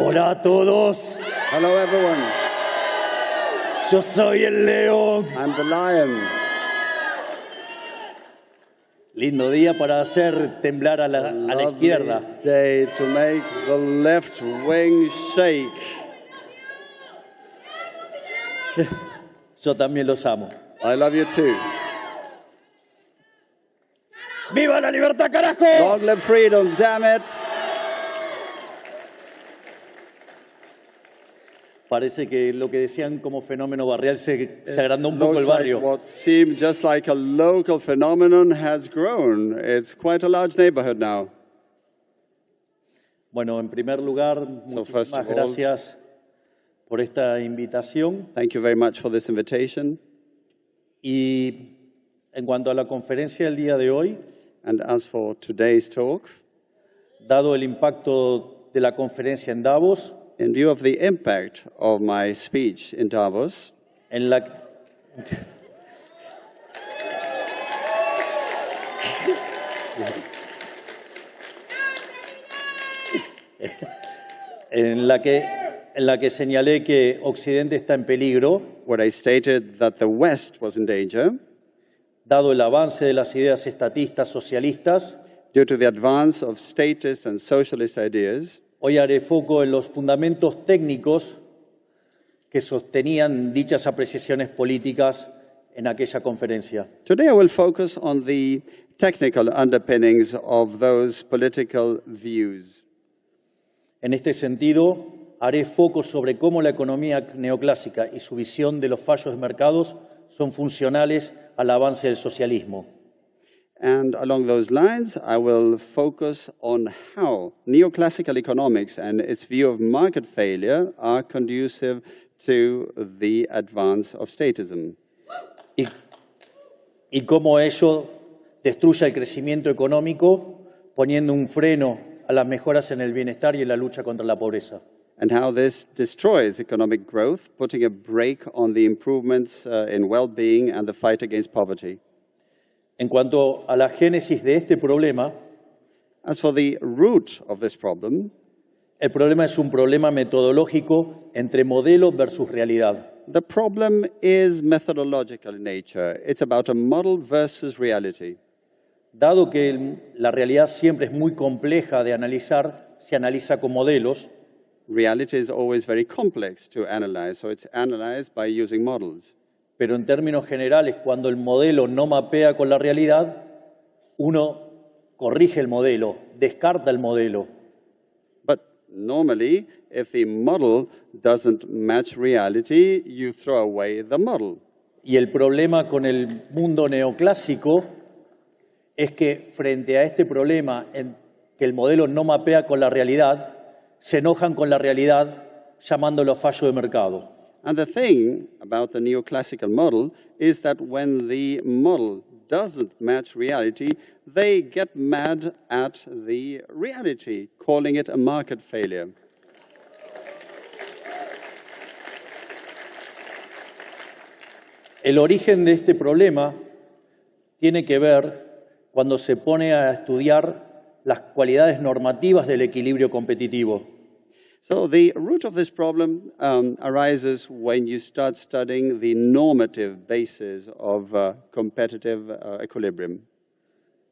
Hola a todos. Hello, everyone. Yo soy el león. I'm the lion. Lindo día para hacer temblar a la izquierda. Lovely day to make the left wing shake. Yo también los amo. I love you too. ¡Viva la libertad, carajo! Long live freedom, damn it. Parece que lo que decían como fenómeno barrial se agrandó un poco Looks el like barrio. what seemed just like a local phenomenon has grown. It's quite a large neighborhood now. Bueno, en primer lugar, first muchísimas of all, gracias por esta invitación. Thank you very much for this invitation. Y en cuanto a la conferencia del día de hoy, And as for today's talk, dado el impacto de la conferencia en Davos, in view of the impact of my speech in Davos, en la en la que señalé que Occidente está en peligro, where I stated that the West was in danger, dado el avance de las ideas estatistas socialistas, due to the advance of statist and socialist ideas, hoy haré foco en los fundamentos técnicos que sostenían dichas apreciaciones políticas en aquella conferencia. today I will focus on the technical underpinnings of those political views. En este sentido, haré foco sobre cómo la economía neoclásica y su visión de los fallos de mercados son funcionales al avance del socialismo. And along those lines, I will focus on how neoclassical economics and its view of market failure are conducive to the advance of statism. Y cómo ello destruye el crecimiento económico, poniendo un freno a las mejoras en el bienestar y en la lucha contra la pobreza. And how this destroys economic growth, putting a brake on the improvements in well-being and the fight against poverty. En cuanto a la génesis de este problema, As for the root of this problem, el problema es un problema metodológico entre modelo versus realidad. the problem is methodological in nature. It's about a model versus reality. Dado que la realidad siempre es muy compleja de analizar, se analiza con modelos, Reality is always very complex to analyze, so it's analyzed by using models. pero en términos generales, cuando el modelo no mapea con la realidad, uno corrige el modelo, descarta el modelo. But normally, if the model doesn't match reality, you throw away the model. Y el problema con el mundo neoclásico es que frente a este problema en que el modelo no mapea con la realidad, se enojan con la realidad llamándolo fallo de mercado. And the thing about the neoclassical model is that when the model doesn't match reality, they get mad at the reality, calling it a market failure. El origen de este problema tiene que ver cuando se pone a estudiar las cualidades normativas del equilibrio competitivo. So the root of this problem arises when you start studying the normative basis of competitive equilibrium.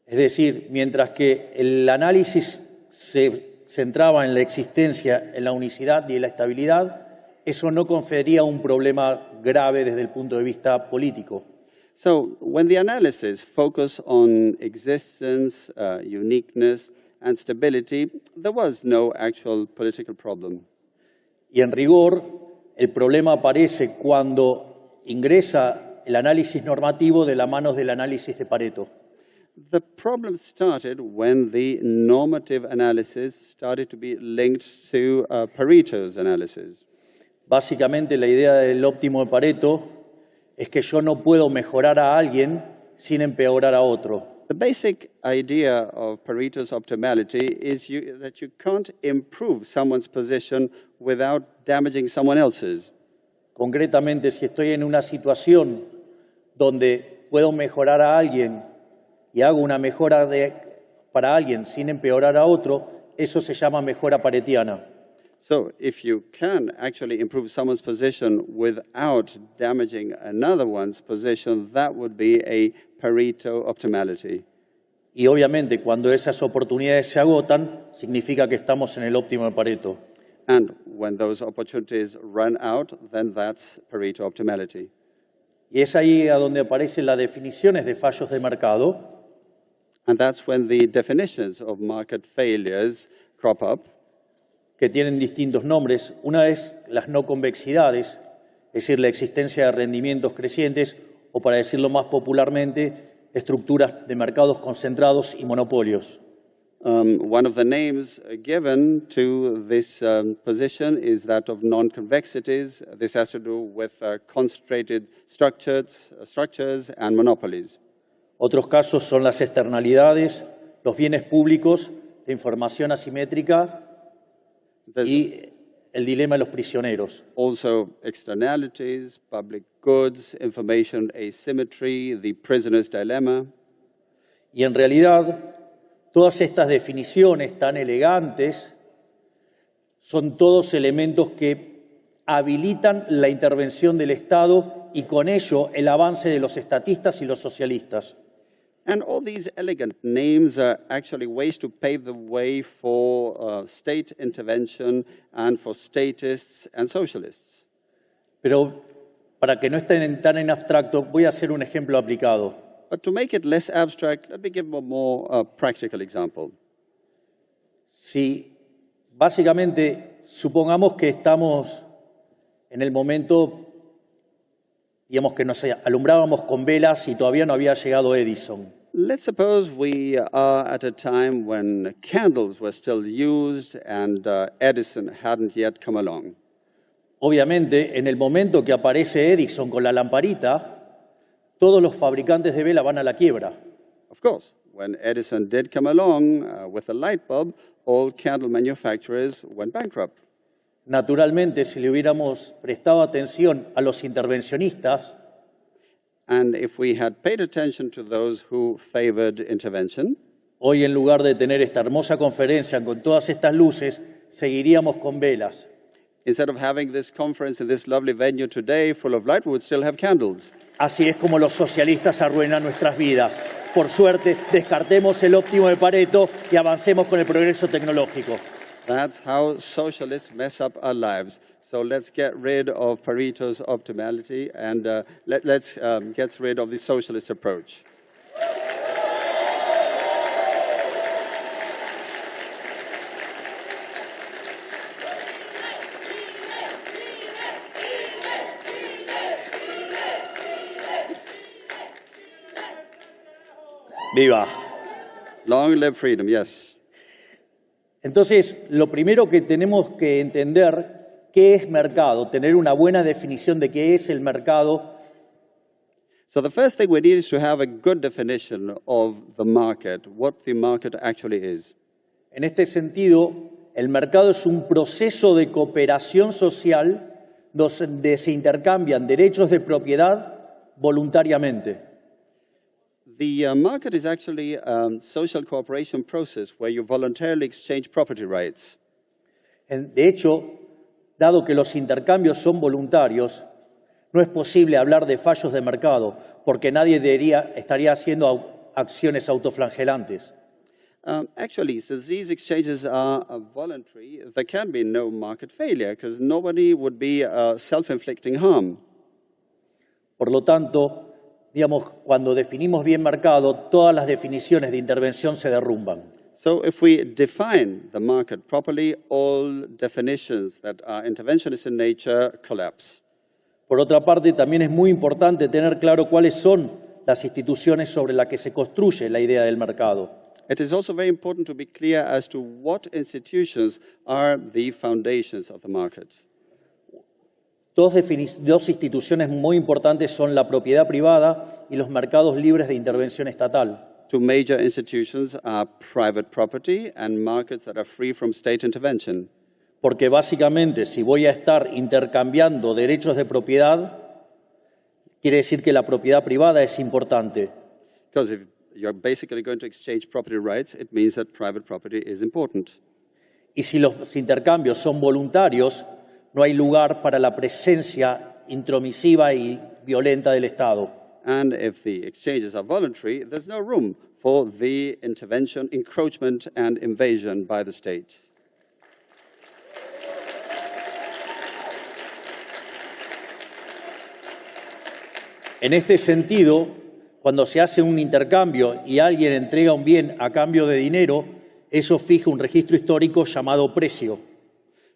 Es decir, mientras que el análisis se centraba en la existencia, en la unicidad y en la estabilidad, eso no confería un problema grave desde el punto de vista político. So when the analysis focused on existence, uniqueness, and stability, there was no actual political problem. Y en rigor, el problema aparece cuando ingresa el análisis normativo de la mano del análisis de Pareto. The problem started when the normative analysis started to be linked to Pareto's analysis. Básicamente, la idea del óptimo de Pareto es que yo no puedo mejorar a alguien sin empeorar a otro. The basic idea of Pareto's optimality is that you can't improve someone's position without damaging someone else's. Concretamente, si estoy en una situación donde puedo mejorar a alguien y hago una mejora para alguien sin empeorar a otro, eso se llama mejora paretiana. So if you can actually improve someone's position without damaging another one's position, that would be a Pareto optimality. Y obviamente cuando esas oportunidades se agotan, significa que estamos en el óptimo de Pareto. And when those opportunities run out, then that's Pareto optimality. Y es ahí a donde aparecen las definiciones de fallos de mercado, And that's when the definitions of market failures crop up. que tienen distintos nombres. Una es las no convexidades, es decir, la existencia de rendimientos crecientes, o para decirlo más popularmente, estructuras de mercados concentrados y monopolios. One of the names given to this position is that of non-convexities. This has to do with concentrated structures and monopolies. Otros casos son las externalidades, los bienes públicos, la información asimétrica y el dilema de los prisioneros. Also externalities, public goods, information asymmetry, the prisoner's dilemma. Y en realidad, todas estas definiciones tan elegantes son todos elementos que habilitan la intervención del Estado y con ello el avance de los estatistas y los socialistas. And all these elegant names are actually ways to pave the way for state intervention and for statists and socialists. Pero para que no estén tan en abstracto, voy a hacer un ejemplo aplicado. But to make it less abstract, let me give a more practical example. Si básicamente supongamos que estamos en el momento, digamos que nos alumbrábamos con velas y todavía no había llegado Edison. Let's suppose we are at a time when candles were still used and Edison hadn't yet come along. Obviamente, en el momento que aparece Edison con la lamparita, todos los fabricantes de vela van a la quiebra. Of course, when Edison did come along with a light bulb, all candle manufacturers went bankrupt. Naturalmente, si le hubiéramos prestado atención a los intervencionistas, And if we had paid attention to those who favored intervention, hoy en lugar de tener esta hermosa conferencia con todas estas luces, seguiríamos con velas. instead of having this conference in this lovely venue today full of light, we would still have candles. Así es como los socialistas arruinan nuestras vidas. Por suerte, descartemos el óptimo de Pareto y avancemos con el progreso tecnológico. That's how socialists mess up our lives. So let's get rid of Pareto's optimality and let's get rid of the socialist approach. ¡Viva! Long live freedom, yes. Entonces, lo primero que tenemos que entender, ¿qué es mercado? Tener una buena definición de qué es el mercado. So the first thing we need is to have a good definition of the market, what the market actually is. En este sentido, el mercado es un proceso de cooperación social donde se intercambian derechos de propiedad voluntariamente. The market is actually a social cooperation process where you voluntarily exchange property rights. De hecho, dado que los intercambios son voluntarios, no es posible hablar de fallos de mercado, porque nadie estaría haciendo acciones autoflagelantes. Actually, since these exchanges are voluntary, there can be no market failure because nobody would be self-inflicting harm. Por lo tanto, digamos, cuando definimos bien mercado, todas las definiciones de intervención se derrumban. So if we define the market properly, all definitions that are interventionist in nature collapse. Por otra parte, también es muy importante tener claro cuáles son las instituciones sobre las que se construye la idea del mercado. It is also very important to be clear as to what institutions are the foundations of the market. Dos instituciones muy importantes son la propiedad privada y los mercados libres de intervención estatal. Two major institutions are private property and markets that are free from state intervention. Porque básicamente, si voy a estar intercambiando derechos de propiedad, quiere decir que la propiedad privada es importante. Because if you're basically going to exchange property rights, it means that private property is important. Y si los intercambios son voluntarios, no hay lugar para la presencia intromisiva y violenta del Estado. And if the exchanges are voluntary, there's no room for the intervention, encroachment, and invasion by the state. En este sentido, cuando se hace un intercambio y alguien entrega un bien a cambio de dinero, eso fija un registro histórico llamado precio.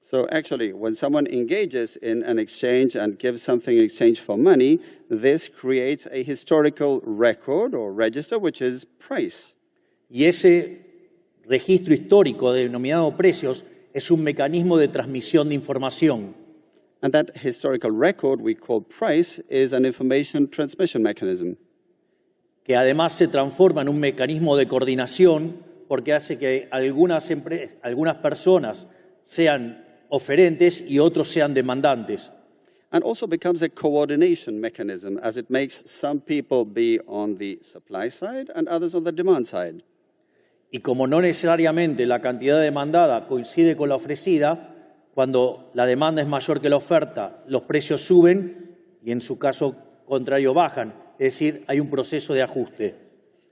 So actually, when someone engages in an exchange and gives something in exchange for money, this creates a historical record or register, which is price. Y ese registro histórico denominado precios es un mecanismo de transmisión de información. And that historical record we call price is an information transmission mechanism. Que además se transforma en un mecanismo de coordinación porque hace que algunas personas sean oferentes y otros sean demandantes. And also becomes a coordination mechanism as it makes some people be on the supply side and others on the demand side. Y como no necesariamente la cantidad demandada coincide con la ofrecida, cuando la demanda es mayor que la oferta, los precios suben y en su caso contrario bajan. Es decir, hay un proceso de ajuste.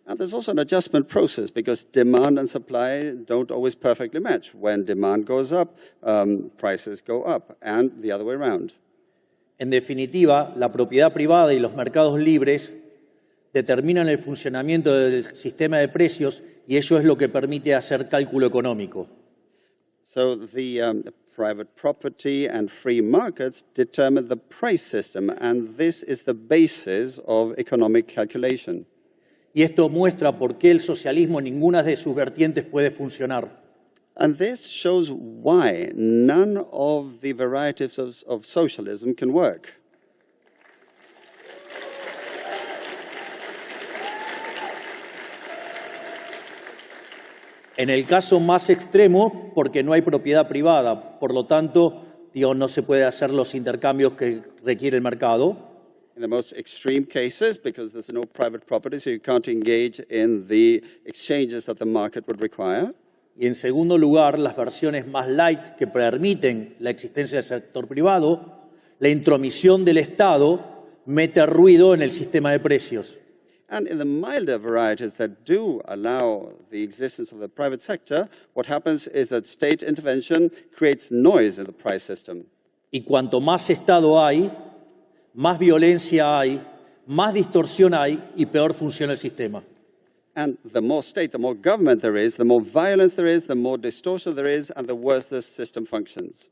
And there's also an adjustment process because demand and supply don't always perfectly match. When demand goes up, prices go up, and the other way around. En definitiva, la propiedad privada y los mercados libres determinan el funcionamiento del sistema de precios y ello es lo que permite hacer cálculo económico. So the private property and free markets determine the price system, and this is the basis of economic calculation. Y esto muestra por qué el socialismo en ninguna de sus vertientes puede funcionar. And this shows why none of the varieties of socialism can work. En el caso más extremo, porque no hay propiedad privada, por lo tanto, no se puede hacer los intercambios que requiere el mercado. In the most extreme cases, because there's no private property, so you can't engage in the exchanges that the market would require. Y en segundo lugar, las versiones más light que permiten la existencia del sector privado, la intromisión del Estado mete ruido en el sistema de precios. And in the milder varieties that do allow the existence of the private sector, what happens is that state intervention creates noise in the price system. Y cuanto más Estado hay, más violencia hay, más distorsión hay y peor funciona el sistema. And the more state, the more government there is, the more violence there is, the more distortion there is, and the worse the system functions.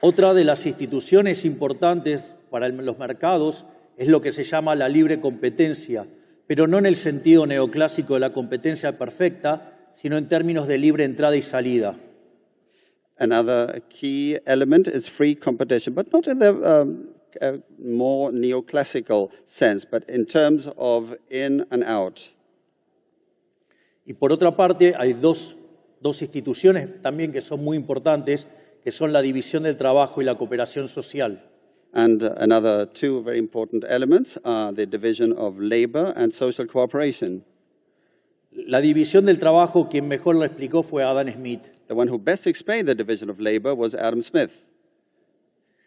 Otra de las instituciones importantes para los mercados es lo que se llama la libre competencia, pero no en el sentido neoclásico de la competencia perfecta, sino en términos de libre entrada y salida. Another key element is free competition, but not in the more neoclassical sense, but in terms of in and out. Y por otra parte, hay dos instituciones también que son muy importantes, que son la división del trabajo y la cooperación social. And another two very important elements are the division of labor and social cooperation. La división del trabajo, quien mejor lo explicó fue Adam Smith. The one who best explained the division of labor was Adam Smith.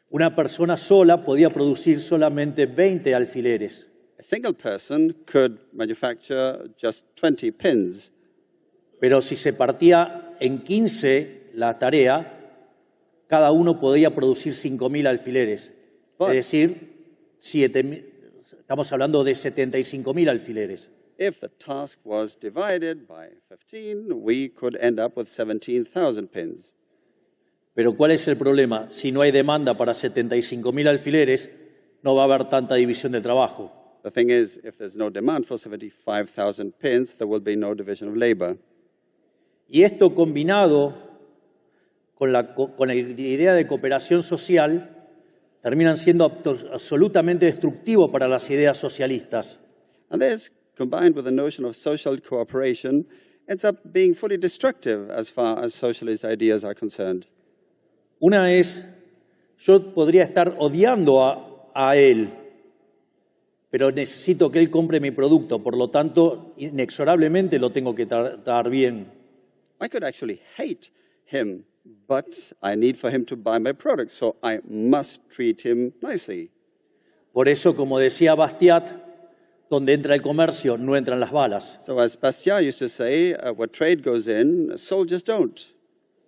Una persona sola podía producir solamente 20 alfileres. A single person could manufacture just 20 pins. Pero si se partía en 15 la tarea, cada uno podía producir 5.000 alfileres. Es decir, estamos hablando de 75.000 alfileres. If the task was divided by 15, we could end up with 17,000 pins. Pero ¿cuál es el problema? Si no hay demanda para 75.000 alfileres, no va a haber tanta división del trabajo. The thing is, if there's no demand for 75,000 pins, there will be no division of labor. Y esto combinado con la idea de cooperación social terminan siendo absolutamente destructivos para las ideas socialistas. And this, combined with the notion of social cooperation, ends up being fully destructive as far as socialist ideas are concerned. Una es, yo podría estar odiando a él, pero necesito que él compre mi producto, por lo tanto, inexorablemente lo tengo que tratar bien. I could actually hate him, but I need for him to buy my product, so I must treat him nicely. Por eso, como decía Bastiat, donde entra el comercio, no entran las balas. So as Bastiat used to say, where trade goes in, soldiers don't.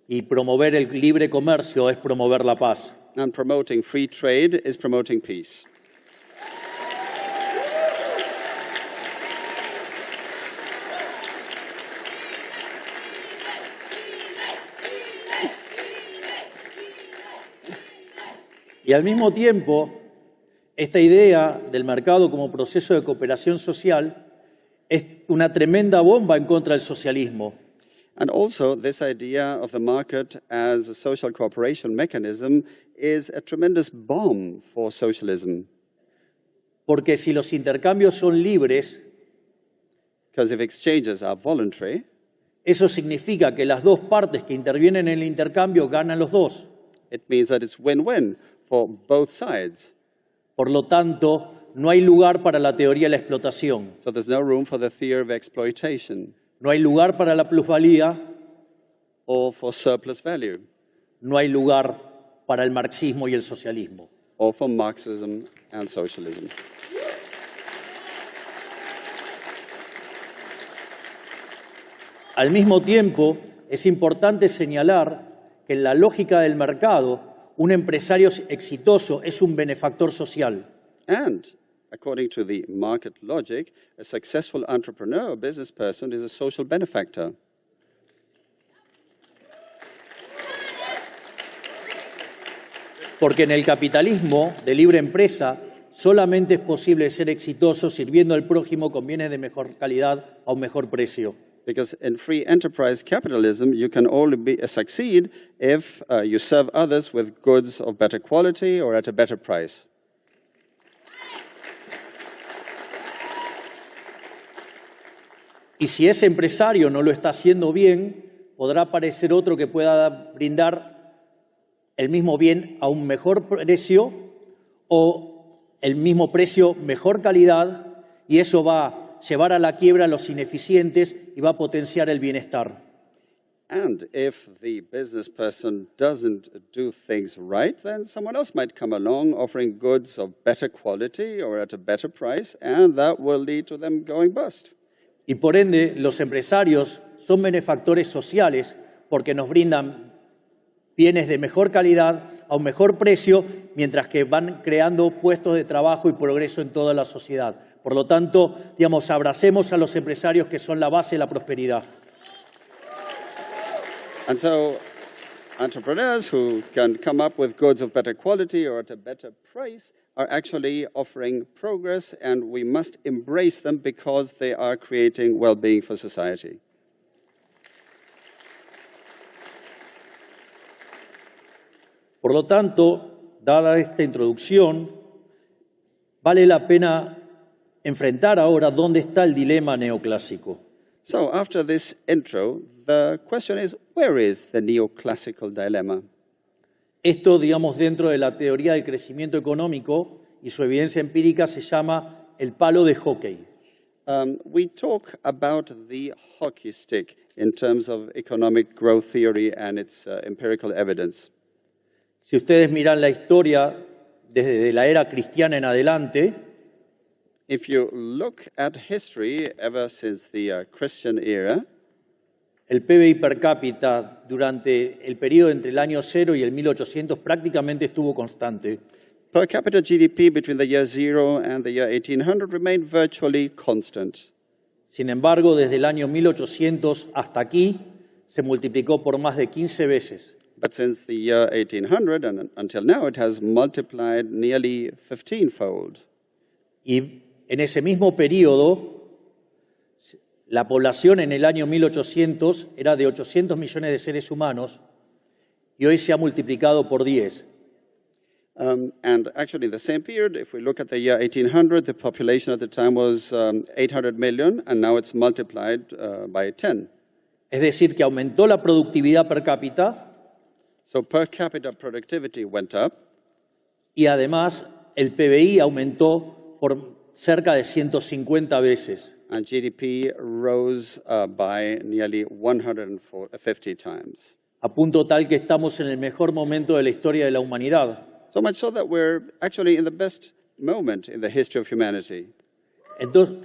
Y promover el libre comercio es promover la paz. And promoting free trade is promoting peace. Y al mismo tiempo, esta idea del mercado como proceso de cooperación social es una tremenda bomba en contra del socialismo. And also, this idea of the market as a social cooperation mechanism is a tremendous bomb for socialism. Porque si los intercambios son libres, Because if exchanges are voluntary, eso significa que las dos partes que intervienen en el intercambio ganan los dos. it means that it's win-win for both sides. Por lo tanto, no hay lugar para la teoría de la explotación, So there's no room for the theory of exploitation no hay lugar para la plusvalía, or for surplus value no hay lugar para el marxismo y el socialismo. or for Marxism and socialism. Al mismo tiempo, es importante señalar que en la lógica del mercado, un empresario exitoso es un benefactor social. And according to the market logic, a successful entrepreneur or business person is a social benefactor. Porque en el capitalismo de libre empresa solamente es posible ser exitoso sirviendo al prójimo con bienes de mejor calidad a un mejor precio. Because in free enterprise capitalism, you can only succeed if you serve others with goods of better quality or at a better price. Y si ese empresario no lo está haciendo bien, podrá aparecer otro que pueda brindar el mismo bien a un mejor precio o el mismo precio, mejor calidad, y eso va a llevar a la quiebra a los ineficientes y va a potenciar el bienestar. And if the business person doesn't do things right, then someone else might come along offering goods of better quality or at a better price, and that will lead to them going bust. Y por ende, los empresarios son benefactores sociales porque nos brindan bienes de mejor calidad a un mejor precio, mientras que van creando puestos de trabajo y progreso en toda la sociedad. Por lo tanto, digamos, abracemos a los empresarios que son la base de la prosperidad. And so entrepreneurs who can come up with goods of better quality or at a better price are actually offering progress, and we must embrace them because they are creating well-being for society. Por lo tanto, dada esta introducción, vale la pena enfrentar ahora dónde está el dilema neoclásico. So after this intro, the question is, where is the neoclassical dilemma? Esto, digamos, dentro de la teoría del crecimiento económico y su evidencia empírica se llama el palo de hockey. We talk about the hockey stick in terms of economic growth theory and its empirical evidence. Si ustedes miran la historia desde la era cristiana en adelante, If you look at history ever since the Christian era, el PBI per cápita durante el periodo entre el año 0 y el 1800 prácticamente estuvo constante. per capita GDP between the year 0 and the year 1800 remained virtually constant. Sin embargo, desde el año 1800 hasta aquí se multiplicó por más de 15 veces. But since the year 1800 and until now, it has multiplied nearly 15-fold. Y en ese mismo periodo, la población en el año 1800 era de 800 millones de seres humanos y hoy se ha multiplicado por 10. And actually, in the same period, if we look at the year 1800, the population at the time was 800 million, and now it's multiplied by 10. Es decir, que aumentó la productividad per cápita So per capita productivity went up, y además el PBI aumentó por cerca de 150 veces. And GDP rose by nearly 150 times. A punto tal que estamos en el mejor momento de la historia de la humanidad. So much so that we're actually in the best moment in the history of humanity. Entonces,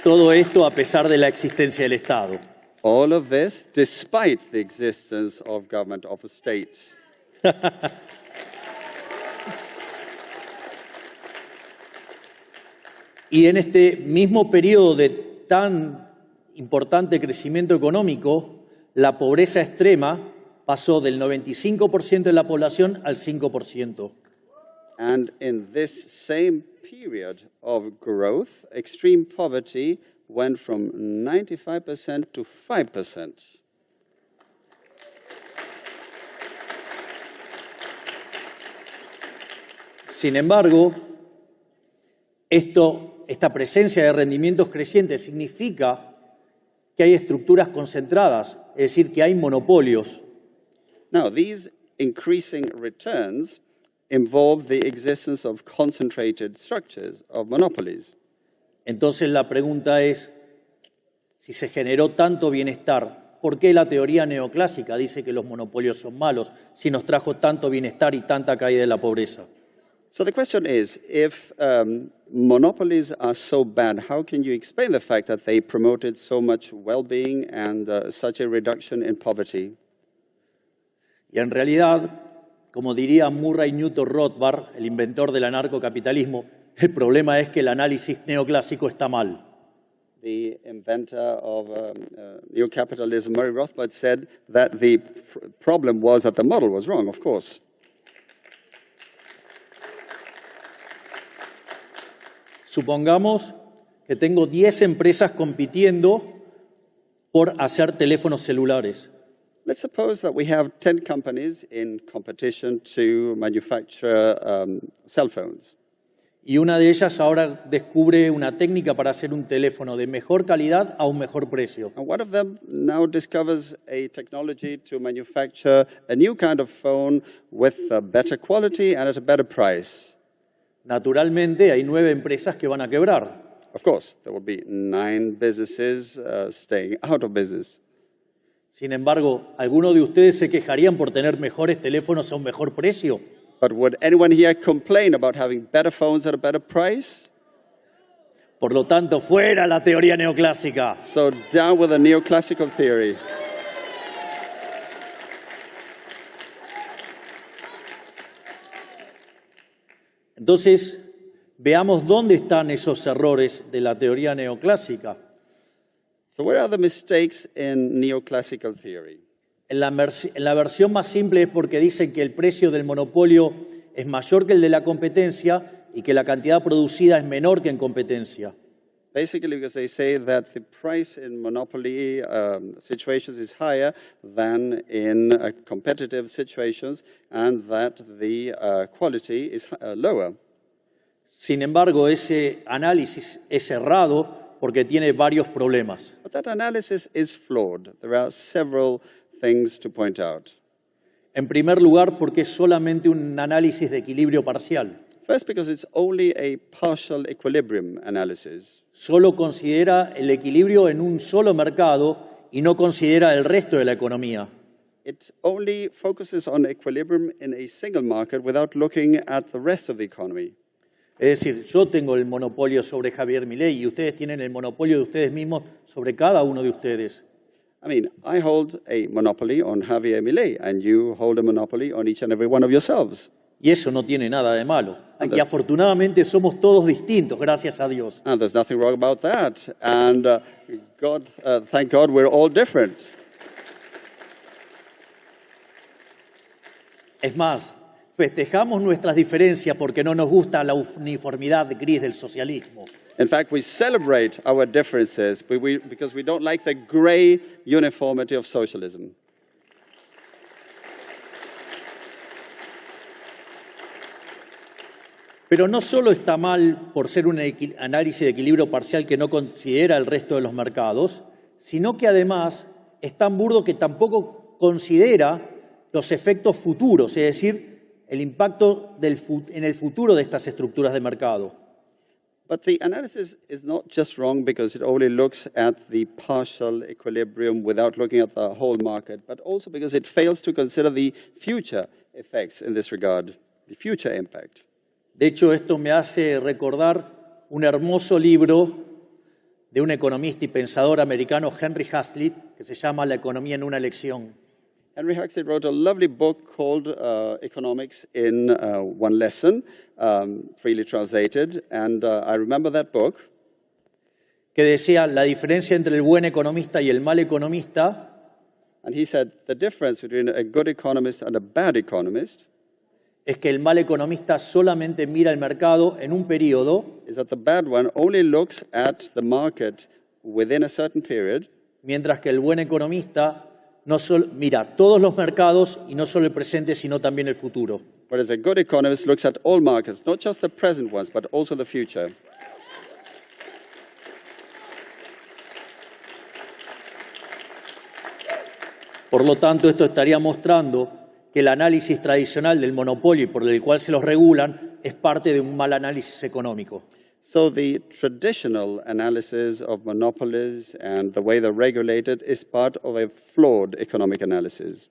todo esto a pesar de la existencia del Estado. All of this despite the existence of government, of the state. Y en este mismo periodo de tan importante crecimiento económico, la pobreza extrema pasó del 95% de la población al 5%. And in this same period of growth, extreme poverty went from 95% to 5%. Sin embargo, esta presencia de rendimientos crecientes significa que hay estructuras concentradas, es decir, que hay monopolios. Now, these increasing returns involve the existence of concentrated structures, of monopolies. Entonces la pregunta es, si se generó tanto bienestar, ¿por qué la teoría neoclásica dice que los monopolios son malos si nos trajo tanto bienestar y tanta caída de la pobreza? So the question is, if monopolies are so bad, how can you explain the fact that they promoted so much well-being and such a reduction in poverty? Y en realidad, como diría Murray Newton Rothbard, el inventor del anarcocapitalismo, el problema es que el análisis neoclásico está mal. The inventor of neocapitalism, Murray Rothbard, said that the problem was that the model was wrong, of course. Supongamos que tengo 10 empresas compitiendo por hacer teléfonos celulares. Let's suppose that we have 10 companies in competition to manufacture cell phones. Y una de ellas ahora descubre una técnica para hacer un teléfono de mejor calidad a un mejor precio. And one of them now discovers a technology to manufacture a new kind of phone with a better quality and at a better price. Naturalmente, hay 9 empresas que van a quebrar. Of course, there will be 9 businesses staying out of business. Sin embargo, ¿alguno de ustedes se quejarían por tener mejores teléfonos a un mejor precio? But would anyone here complain about having better phones at a better price? Por lo tanto, fuera la teoría neoclásica. So down with the neoclassical theory. Entonces, veamos dónde están esos errores de la teoría neoclásica. So where are the mistakes in neoclassical theory? En la versión más simple es porque dicen que el precio del monopolio es mayor que el de la competencia y que la cantidad producida es menor que en competencia. Basically, because they say that the price in monopoly situations is higher than in competitive situations, and that the quality is lower. Sin embargo, ese análisis es errado porque tiene varios problemas. But that analysis is flawed. There are several things to point out. En primer lugar, porque es solamente un análisis de equilibrio parcial. First, because it's only a partial equilibrium analysis. Solo considera el equilibrio en un solo mercado y no considera el resto de la economía. It only focuses on equilibrium in a single market without looking at the rest of the economy. Es decir, yo tengo el monopolio sobre Javier Milei y ustedes tienen el monopolio de ustedes mismos sobre cada uno de ustedes. I mean, I hold a monopoly on Javier Milei, and you hold a monopoly on each and every one of yourselves. Y eso no tiene nada de malo. Y afortunadamente somos todos distintos, gracias a Dios. And there's nothing wrong about that. And thank God, we're all different. Es más, festejamos nuestras diferencias porque no nos gusta la uniformidad gris del socialismo. In fact, we celebrate our differences because we don't like the gray uniformity of socialism. Pero no solo está mal por ser un análisis de equilibrio parcial que no considera el resto de los mercados, sino que además es tan burdo que tampoco considera los efectos futuros, es decir, el impacto en el futuro de estas estructuras de mercado. But the analysis is not just wrong because it only looks at the partial equilibrium without looking at the whole market, but also because it fails to consider the future effects in this regard, the future impact. De hecho, esto me hace recordar un hermoso libro de un economista y pensador americano, Henry Hazlitt, que se llama La economía en una lección. Henry Hazlitt wrote a lovely book called Economics in One Lesson, freely translated, and I remember that book. Que decía la diferencia entre el buen economista y el mal economista And he said the difference between a good economist and a bad economist es que el mal economista solamente mira el mercado en un periodo, is that the bad one only looks at the market within a certain period, mientras que el buen economista no solo mira todos los mercados y no solo el presente, sino también el futuro. whereas a good economist looks at all markets, not just the present ones, but also the future. Por lo tanto, esto estaría mostrando que el análisis tradicional del monopolio y por el cual se los regulan es parte de un mal análisis económico. So the traditional analysis of monopolies and the way they're regulated is part of a flawed economic analysis.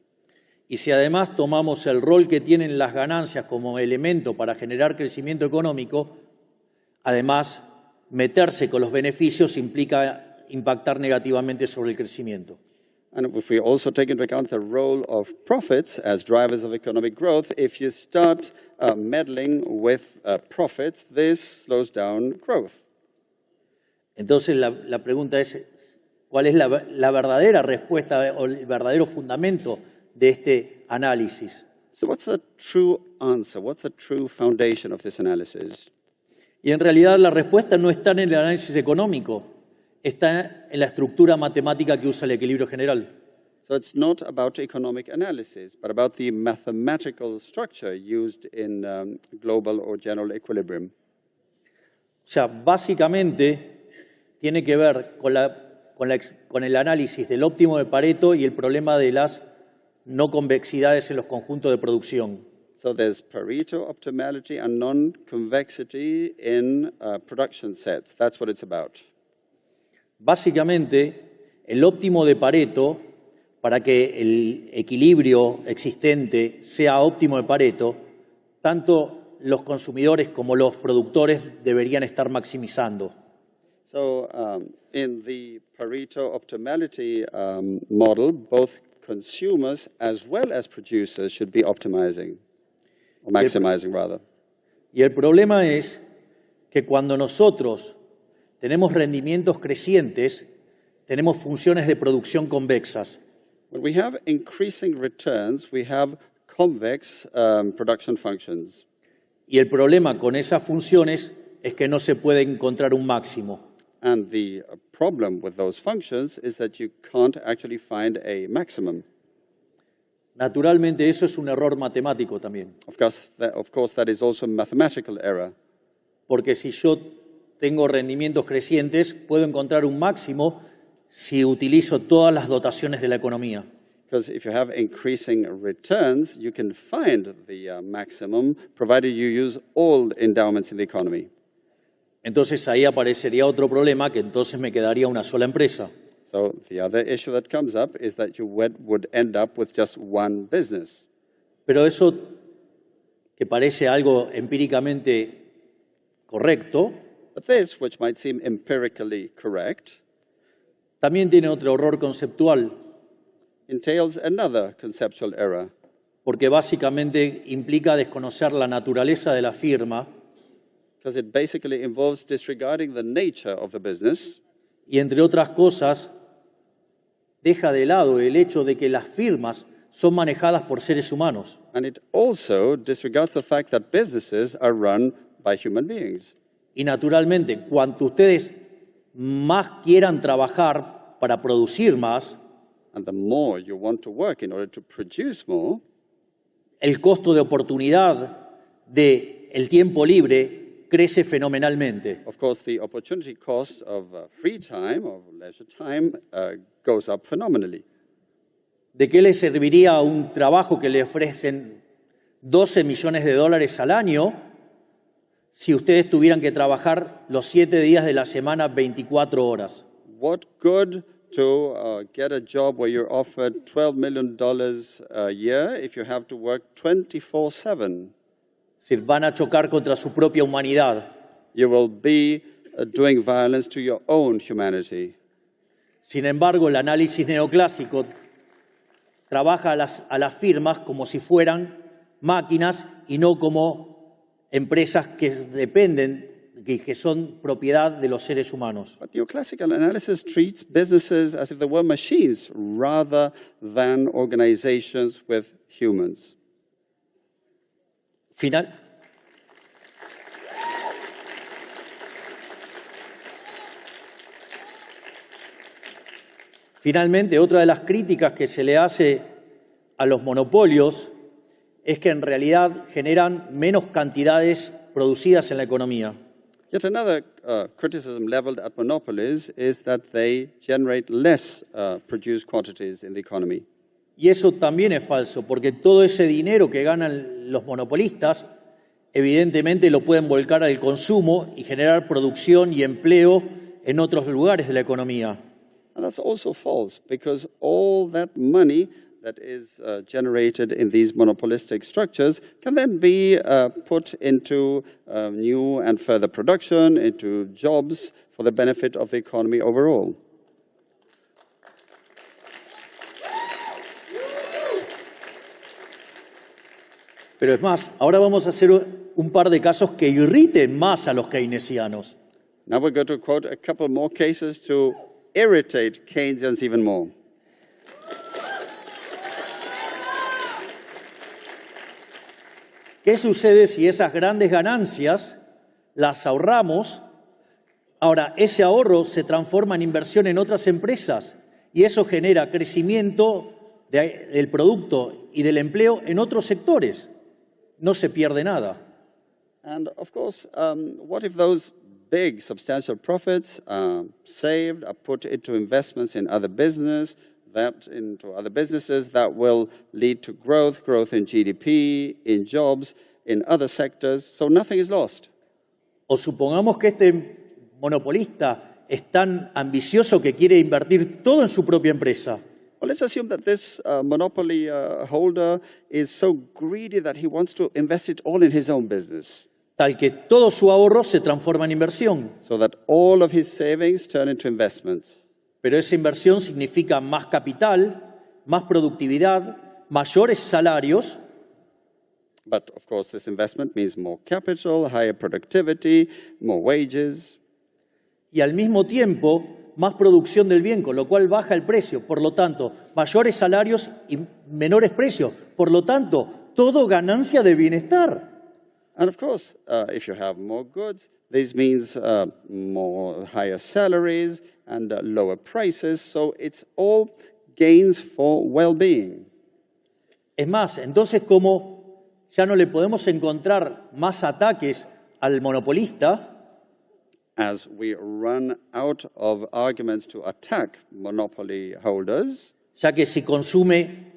Y si además tomamos el rol que tienen las ganancias como elemento para generar crecimiento económico, además, meterse con los beneficios implica impactar negativamente sobre el crecimiento. And if we also take into account the role of profits as drivers of economic growth, if you start meddling with profits, this slows down growth. Entonces la pregunta es, ¿cuál es la verdadera respuesta o el verdadero fundamento de este análisis? So what's the true answer? What's the true foundation of this analysis? Y en realidad la respuesta no está en el análisis económico, está en la estructura matemática que usa el equilibrio general. So it's not about economic analysis, but about the mathematical structure used in global or general equilibrium. O sea, básicamente tiene que ver con el análisis del óptimo de Pareto y el problema de las no convexidades en los conjuntos de producción. So there's Pareto optimality and non-convexity in production sets. That's what it's about. Básicamente, el óptimo de Pareto, para que el equilibrio existente sea óptimo de Pareto, tanto los consumidores como los productores deberían estar maximizando. So in the Pareto optimality model, both consumers as well as producers should be optimizing, or maximizing rather. Y el problema es que cuando nosotros tenemos rendimientos crecientes, tenemos funciones de producción convexas. When we have increasing returns, we have convex production functions. Y el problema con esas funciones es que no se puede encontrar un máximo. And the problem with those functions is that you can't actually find a maximum. Naturalmente, eso es un error matemático también. Of course, that is also a mathematical error. Porque si yo tengo rendimientos crecientes, puedo encontrar un máximo si utilizo todas las dotaciones de la economía. Because if you have increasing returns, you can find the maximum, provided you use all endowments in the economy. Entonces ahí aparecería otro problema, que entonces me quedaría una sola empresa. So the other issue that comes up is that you would end up with just one business. Pero eso, que parece algo empíricamente correcto, But this, which might seem empirically correct, también tiene otro error conceptual, entails another conceptual error. porque básicamente implica desconocer la naturaleza de la firma Because it basically involves disregarding the nature of the business, y, entre otras cosas, deja de lado el hecho de que las firmas son manejadas por seres humanos. and it also disregards the fact that businesses are run by human beings. Y naturalmente, cuanto ustedes más quieran trabajar para producir más, And the more you want to work in order to produce more, el costo de oportunidad del tiempo libre crece fenomenalmente. of course, the opportunity cost of free time or leisure time goes up phenomenally. ¿De qué le serviría un trabajo que le ofrecen 12 millones de dólares al año si ustedes tuvieran que trabajar los 7 días de la semana 24 horas? What good to get a job where you're offered $12 million a year if you have to work 24/7? Es decir, van a chocar contra su propia humanidad. You will be doing violence to your own humanity. Sin embargo, el análisis neoclásico trabaja a las firmas como si fueran máquinas y no como empresas que dependen, que son propiedad de los seres humanos. But neoclassical analysis treats businesses as if they were machines rather than organizations with humans. Finalmente, otra de las críticas que se le hace a los monopolios es que en realidad generan menos cantidades producidas en la economía. Yet another criticism leveled at monopolies is that they generate less produced quantities in the economy. Y eso también es falso, porque todo ese dinero que ganan los monopolistas, evidentemente lo pueden volcar al consumo y generar producción y empleo en otros lugares de la economía. And that's also false, because all that money that is generated in these monopolistic structures can then be put into new and further production, into jobs for the benefit of the economy overall. Pero es más, ahora vamos a hacer un par de casos que irriten más a los keynesianos. Now we're going to quote a couple more cases to irritate Keynesians even more. ¿Qué sucede si esas grandes ganancias las ahorramos? Ahora, ese ahorro se transforma en inversión en otras empresas y eso genera crecimiento del producto y del empleo en otros sectores. No se pierde nada. And of course, what if those big, substantial profits saved are put into investments in other businesses that will lead to growth in GDP, in jobs, in other sectors, so nothing is lost. O supongamos que este monopolista es tan ambicioso que quiere invertir todo en su propia empresa. Well, let's assume that this monopoly holder is so greedy that he wants to invest it all in his own business. Tal que todo su ahorro se transforma en inversión. So that all of his savings turn into investments. Pero esa inversión significa más capital, más productividad, mayores salarios. But of course, this investment means more capital, higher productivity, more wages. Y al mismo tiempo, más producción del bien, con lo cual baja el precio. Por lo tanto, mayores salarios y menores precios. Por lo tanto, todo ganancia de bienestar. And of course, if you have more goods, this means more higher salaries and lower prices. So it's all gains for well-being. Es más, entonces como ya no le podemos encontrar más ataques al monopolista, as we run out of arguments to attack monopoly holders, ya que si consume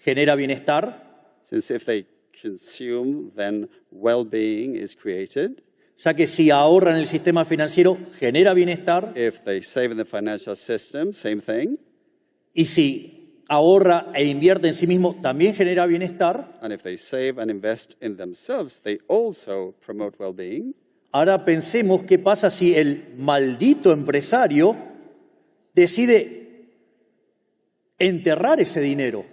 genera bienestar, since if they consume, then well-being is created. Ya que si ahorra en el sistema financiero genera bienestar. If they save in the financial system, same thing. Y si ahorra e invierte en sí mismo, también genera bienestar. And if they save and invest in themselves, they also promote well-being. Ahora pensemos qué pasa si el maldito empresario decide enterrar ese dinero.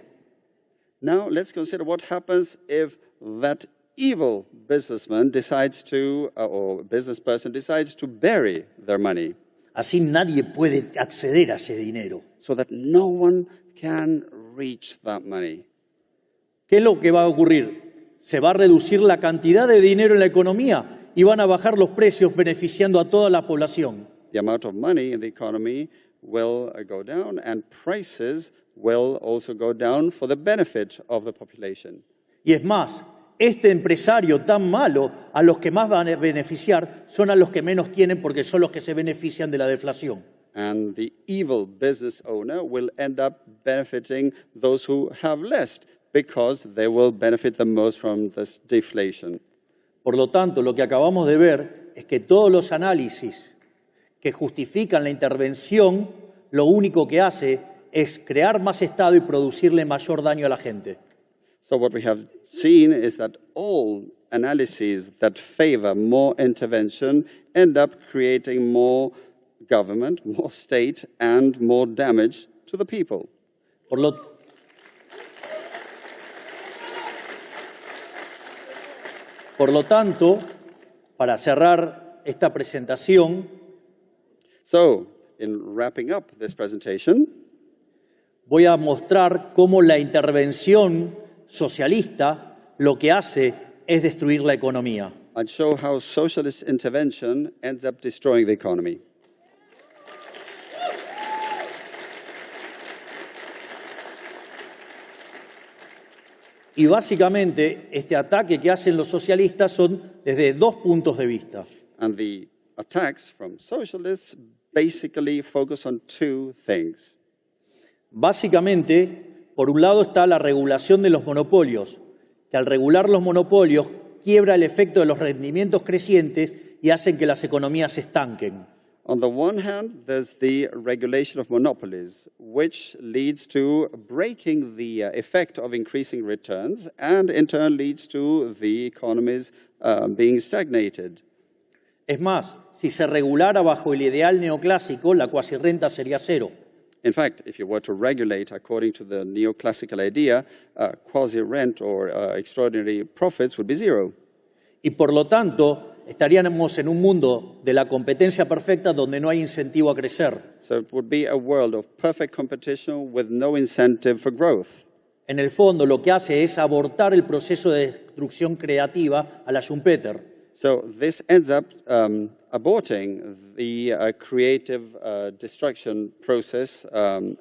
Now let's consider what happens if that evil businessman decides to, or business person decides to bury their money. Así nadie puede acceder a ese dinero. So that no one can reach that money. ¿Qué es lo que va a ocurrir? Se va a reducir la cantidad de dinero en la economía y van a bajar los precios beneficiando a toda la población. The amount of money in the economy will go down and prices will also go down for the benefit of the population. Y es más, este empresario tan malo, a los que más van a beneficiar son a los que menos tienen porque son los que se benefician de la deflación. And the evil business owner will end up benefiting those who have less because they will benefit the most from this deflation. Por lo tanto, lo que acabamos de ver es que todos los análisis que justifican la intervención, lo único que hace es crear más Estado y producirle mayor daño a la gente. So what we have seen is that all analyses that favor more intervention end up creating more government, more state, and more damage to the people. Por lo tanto, para cerrar esta presentación, So, in wrapping up this presentation, voy a mostrar cómo la intervención socialista lo que hace es destruir la economía. I'd show how socialist intervention ends up destroying the economy. Y básicamente este ataque que hacen los socialistas son desde dos puntos de vista. And the attacks from socialists basically focus on two things. Básicamente, por un lado está la regulación de los monopolios, que al regular los monopolios quiebra el efecto de los rendimientos crecientes y hacen que las economías se estanquen. On the one hand, there's the regulation of monopolies, which leads to breaking the effect of increasing returns and in turn leads to the economies being stagnated. Es más, si se regulara bajo el ideal neoclásico, la cuasirrenta sería cero. In fact, if you were to regulate according to the neoclassical idea, quasi-rent or extraordinary profits would be zero. Y por lo tanto, estaríamos en un mundo de la competencia perfecta donde no hay incentivo a crecer. So it would be a world of perfect competition with no incentive for growth. En el fondo, lo que hace es abortar el proceso de destrucción creativa a la Schumpeter. So this ends up aborting the creative destruction process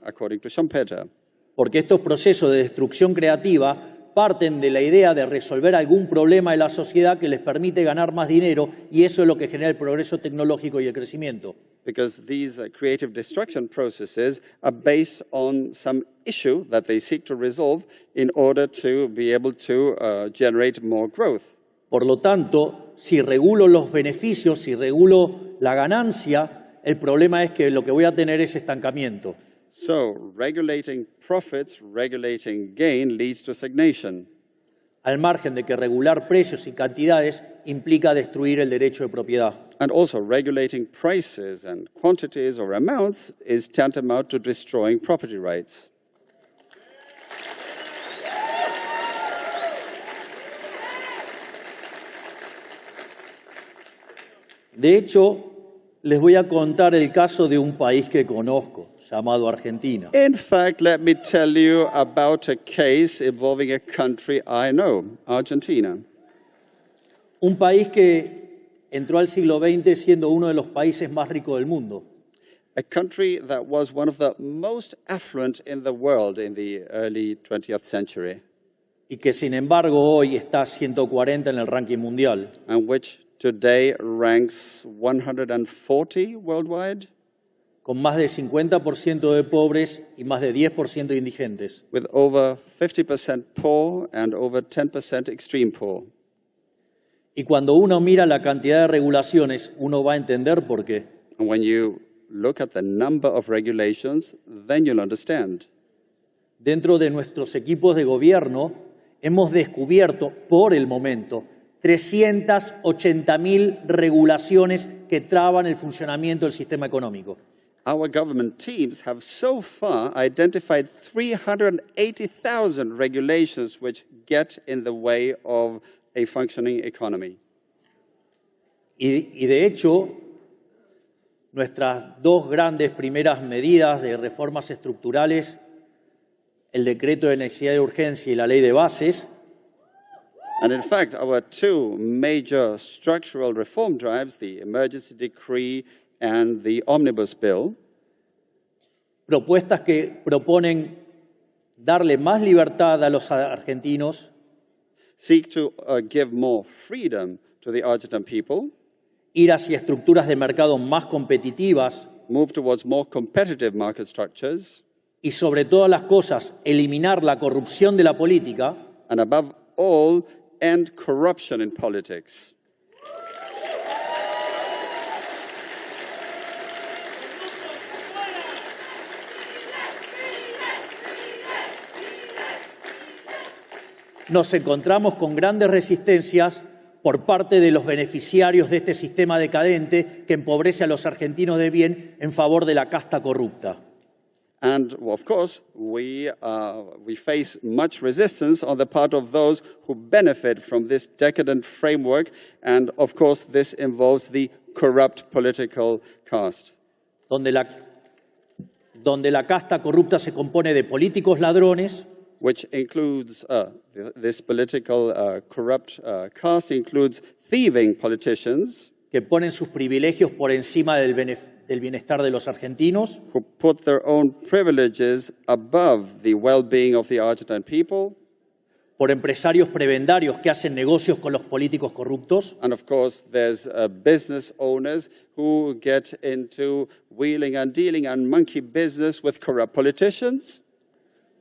according to Schumpeter. Porque estos procesos de destrucción creativa parten de la idea de resolver algún problema de la sociedad que les permite ganar más dinero y eso es lo que genera el progreso tecnológico y el crecimiento. Because these creative destruction processes are based on some issue that they seek to resolve in order to be able to generate more growth. Por lo tanto, si regulo los beneficios, si regulo la ganancia, el problema es que lo que voy a tener es estancamiento. So, regulating profits, regulating gain leads to stagnation. Al margen de que regular precios y cantidades implica destruir el derecho de propiedad. And also, regulating prices and quantities or amounts is tantamount to destroying property rights. De hecho, les voy a contar el caso de un país que conozco, llamado Argentina. In fact, let me tell you about a case involving a country I know, Argentina. Un país que entró al siglo XX siendo uno de los países más ricos del mundo. A country that was one of the most affluent in the world in the early 20th century. Y que sin embargo hoy está 140 en el ranking mundial. And which today ranks 140 worldwide. Con más de 50% de pobres y más de 10% de indigentes. With over 50% poor and over 10% extreme poor. Y cuando uno mira la cantidad de regulaciones, uno va a entender por qué. And when you look at the number of regulations, then you'll understand. Dentro de nuestros equipos de gobierno, hemos descubierto, por el momento, 380.000 regulaciones que traban el funcionamiento del sistema económico. Our government teams have so far identified 380,000 regulations which get in the way of a functioning economy. Y de hecho, nuestras dos grandes primeras medidas de reformas estructurales, el decreto de necesidad de urgencia y la ley de bases, And in fact, our two major structural reform drives, the emergency decree and the omnibus bill, propuestas que proponen darle más libertad a los argentinos, seek to give more freedom to the Argentine people, ir hacia estructuras de mercado más competitivas, move towards more competitive market structures, y sobre todas las cosas, eliminar la corrupción de la política, and above all, end corruption in politics. nos encontramos con grandes resistencias por parte de los beneficiarios de este sistema decadente que empobrece a los argentinos de bien en favor de la casta corrupta. And of course, we face much resistance on the part of those who benefit from this decadent framework. And of course, this involves the corrupt political caste. Donde la casta corrupta se compone de políticos ladrones, which includes, this political corrupt caste includes thieving politicians que ponen sus privilegios por encima del bienestar de los argentinos, who put their own privileges above the well-being of the Argentine people, por empresarios prebendarios que hacen negocios con los políticos corruptos, and of course there's business owners who get into wheeling and dealing and monkey business with corrupt politicians,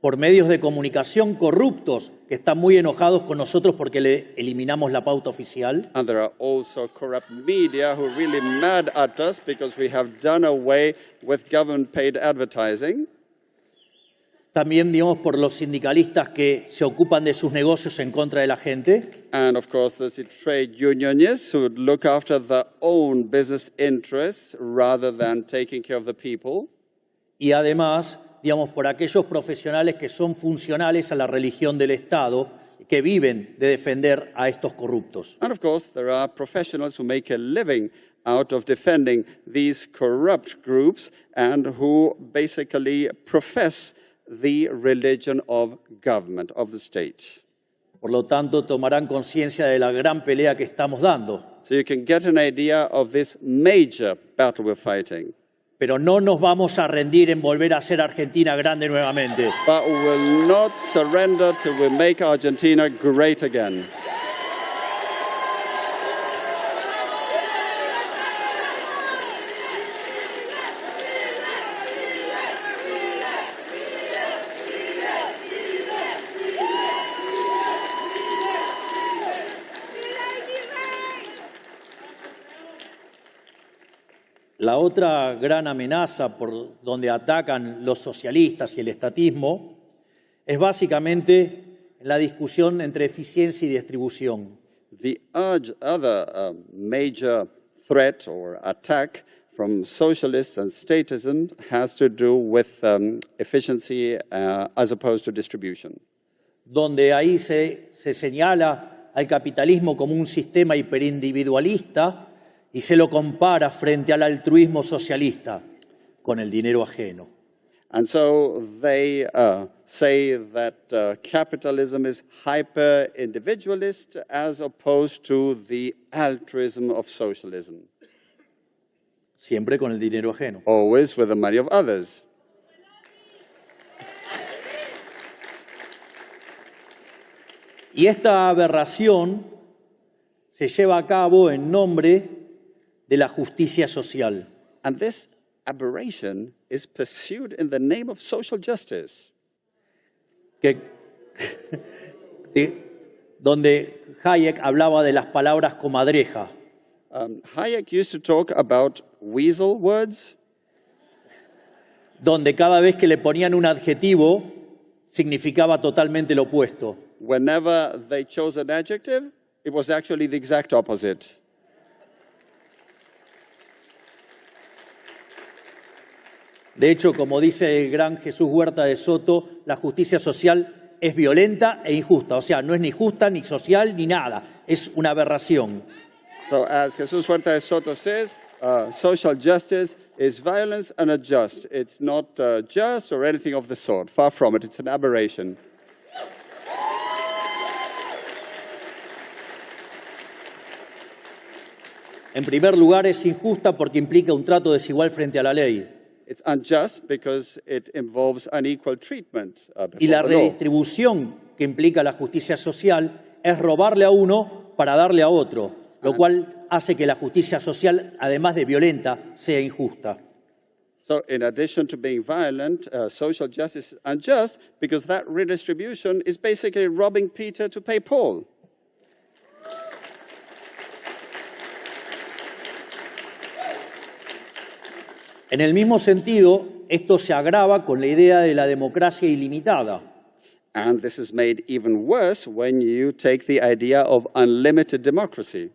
por medios de comunicación corruptos que están muy enojados con nosotros porque le eliminamos la pauta oficial, and there are also corrupt media who are really mad at us because we have done away with government-paid advertising. también, digamos, por los sindicalistas que se ocupan de sus negocios en contra de la gente, And of course, there's the trade unionists who look after their own business interests rather than taking care of the people. y además, digamos, por aquellos profesionales que son funcionales a la religión del Estado, que viven de defender a estos corruptos. And of course, there are professionals who make a living out of defending these corrupt groups and who basically profess the religion of government, of the state. Por lo tanto, tomarán conciencia de la gran pelea que estamos dando. So you can get an idea of this major battle we're fighting. Pero no nos vamos a rendir en volver a ser Argentina grande nuevamente. But we will not surrender till we make Argentina great again. La otra gran amenaza por donde atacan los socialistas y el estatismo es básicamente la discusión entre eficiencia y distribución. The other major threat or attack from socialists and statism has to do with efficiency as opposed to distribution. Donde ahí se señala al capitalismo como un sistema hiperindividualista y se lo compara frente al altruismo socialista con el dinero ajeno. And so they say that capitalism is hyper-individualist as opposed to the altruism of socialism, Siempre con el dinero ajeno. always with the money of others. Y esta aberración se lleva a cabo en nombre de la justicia social. And this aberration is pursued in the name of social justice. Donde Hayek hablaba de las palabras comadreja, Hayek used to talk about weasel words, donde cada vez que le ponían un adjetivo significaba totalmente lo opuesto. whenever they chose an adjective, it was actually the exact opposite. De hecho, como dice el gran Jesús Huerta de Soto, la justicia social es violenta e injusta. O sea, no es ni justa, ni social, ni nada. Es una aberración. So as Jesus Huerta de Soto says, social justice is violence and unjust. It's not just or anything of the sort. Far from it. It's an aberration. En primer lugar, es injusta porque implica un trato desigual frente a la ley. It's unjust because it involves unequal treatment Y before la the law. redistribución que implica la justicia social es robarle a uno para darle a otro, lo cual hace que la justicia social, además de violenta, sea injusta. So in addition to being violent, social justice is unjust because that redistribution is basically robbing Peter to pay Paul. En el mismo sentido, esto se agrava con la idea de la democracia ilimitada. And this is made even worse when you take the idea of unlimited democracy.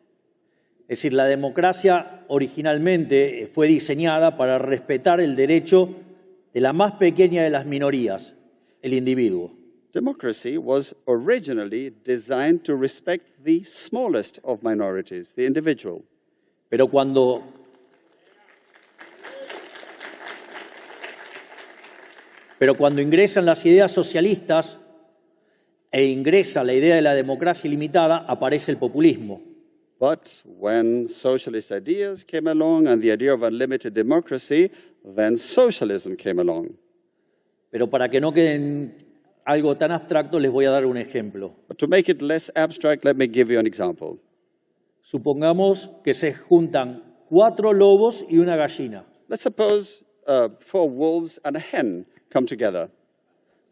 Es decir, la democracia originalmente fue diseñada para respetar el derecho de la más pequeña de las minorías, el individuo. Democracy was originally designed to respect the smallest of minorities, the individual. Pero cuando ingresan las ideas socialistas e ingresa la idea de la democracia ilimitada, aparece el populismo. But when socialist ideas came along and the idea of unlimited democracy, then socialism came along. Pero para que no quede en algo tan abstracto, les voy a dar un ejemplo. But to make it less abstract, let me give you an example. Supongamos que se juntan 4 lobos y una gallina. Let's suppose 4 wolves and a hen come together.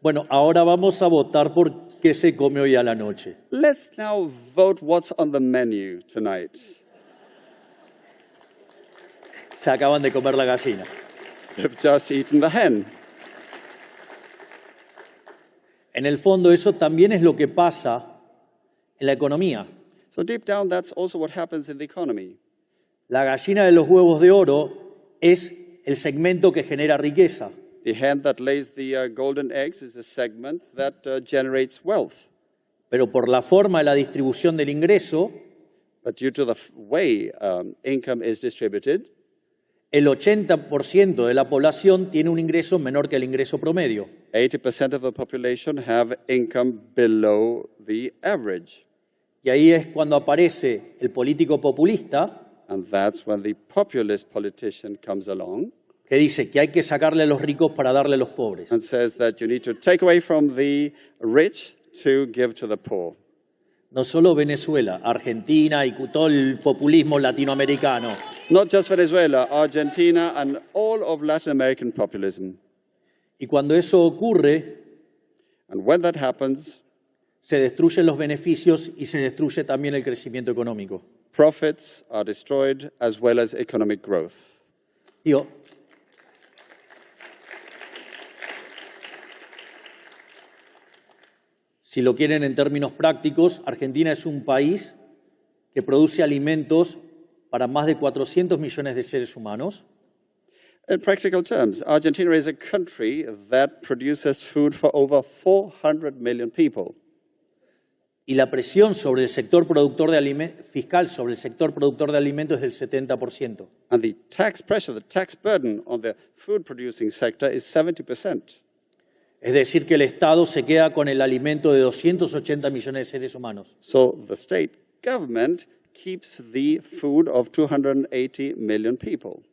Bueno, ahora vamos a votar por qué se come hoy a la noche. Let's now vote what's on the menu tonight. Se acaban de comer la gallina. They've just eaten the hen. En el fondo, eso también es lo que pasa en la economía. So deep down, that's also what happens in the economy. La gallina de los huevos de oro es el segmento que genera riqueza. The hen that lays the golden eggs is a segment that generates wealth. Pero por la forma de la distribución del ingreso, But due to the way income is distributed, el 80% de la población tiene un ingreso menor que el ingreso promedio. 80% of the population have income below the average. Y ahí es cuando aparece el político populista, And that's when the populist politician comes along que dice que hay que sacarle a los ricos para darle a los pobres. and says that you need to take away from the rich to give to the poor. No solo Venezuela, Argentina y todo el populismo latinoamericano. Not just Venezuela, Argentina, and all of Latin American populism. Y cuando eso ocurre, And when that happens, se destruyen los beneficios y se destruye también el crecimiento económico. profits are destroyed as well as economic growth. Digo, si lo quieren en términos prácticos, Argentina es un país que produce alimentos para más de 400 millones de seres humanos. In practical terms, Argentina is a country that produces food for over 400 million people. Y la presión sobre el sector productor de fiscal sobre el sector productor de alimentos es del 70%. And the tax pressure, the tax burden on the food producing sector is 70%. Es decir, que el Estado se queda con el alimento de 280 millones de seres humanos. So the state government keeps the food of 280 million people.